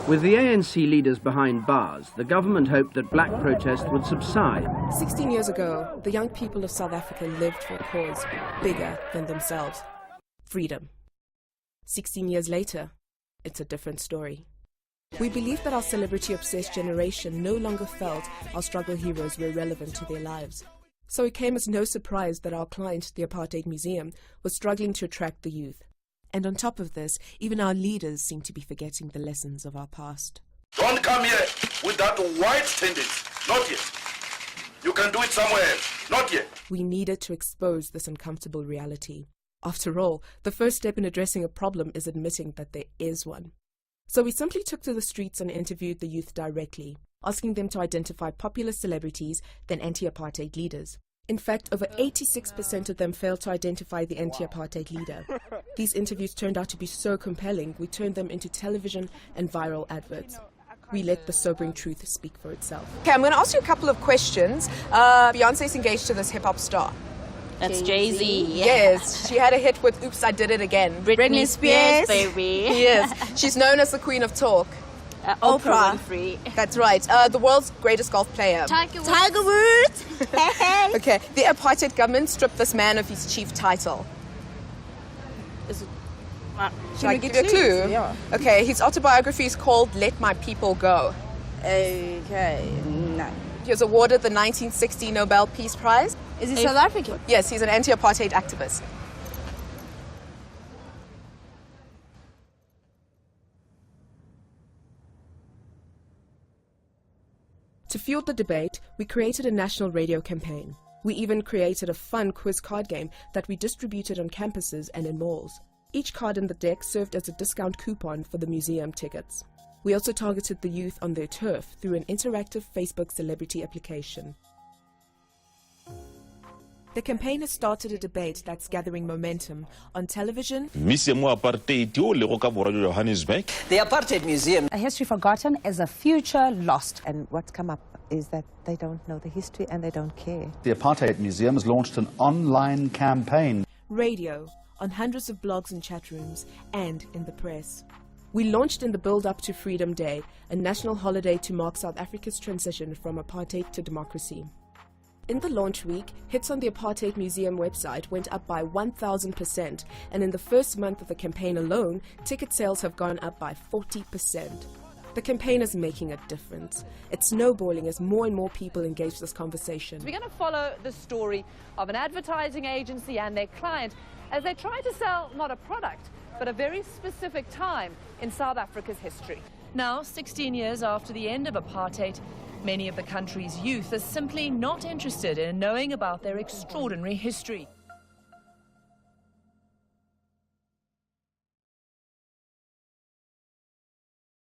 With the ANC leaders behind bars, the government hoped that black protest would subside. 16 years ago, the young people of South Africa lived for a cause bigger than themselves: freedom. 16 years later, it's a different story. We believe that our celebrity-obsessed generation no longer felt our struggle heroes were relevant to their lives. So it came as no surprise that our client, the Apartheid Museum, was struggling to attract the youth. And on top of this, even our leaders seem to be forgetting the lessons of our past. Don't come here with that white tendency. Not yet. You can do it somewhere else. Not yet. We needed to expose this uncomfortable reality. After all, the first step in addressing a problem is admitting that there is one. So we simply took to the streets and interviewed the youth directly, asking them to identify popular celebrities, then anti-apartheid leaders. In fact, over 86% of them failed to identify the anti-apartheid leader. These interviews turned out to be so compelling, we turned them into television and viral adverts. We let the sobering truth speak for itself. Okay, I'm going to ask you a couple of questions. Beyonce's engaged to this hip-hop star. That's Jay-Z. Yes, she had a hit with Oops, I Did It Again. Britney Spears, baby. Yes, she's known as the Queen of Talk. Oprah Winfrey. That's right. The world's greatest golf player. Tiger Woods. Okay, the apartheid government stripped this man of his chief title. Should I give you a clue? Yeah. Okay, his autobiography is called Let My People Go. Okay, no. He was awarded the 1960 Nobel Peace Prize. Is he South African? Yes, he's an anti-apartheid activist. To fuel the debate, we created a national radio campaign. We even created a fun quiz card game that we distributed on campuses and in malls. Each card in the deck served as a discount coupon for the museum tickets. We also targeted the youth on their turf through an interactive Facebook celebrity application. The campaign has started a debate that's gathering momentum on television. The Apartheid Museum. A history forgotten is a future lost. And what's come up is that they don't know the history and they don't care. The Apartheid Museum has launched an online campaign. Radio, on hundreds of blogs and chat rooms, and in the press. We launched in the build-up to Freedom Day, a national holiday to mark South Africa's transition from apartheid to democracy. In the launch week, hits on the Apartheid Museum website went up by 1,000%, and in the first month of the campaign alone, ticket sales have gone up by 40%. The campaign is making a difference. It's snowballing as more and more people engage this conversation. We're going to follow the story of an advertising agency and their client as they try to sell not a product, but a very specific time in South Africa's history. Now, 16 years after the end of apartheid, many of the country's youth are simply not interested in knowing about their extraordinary history.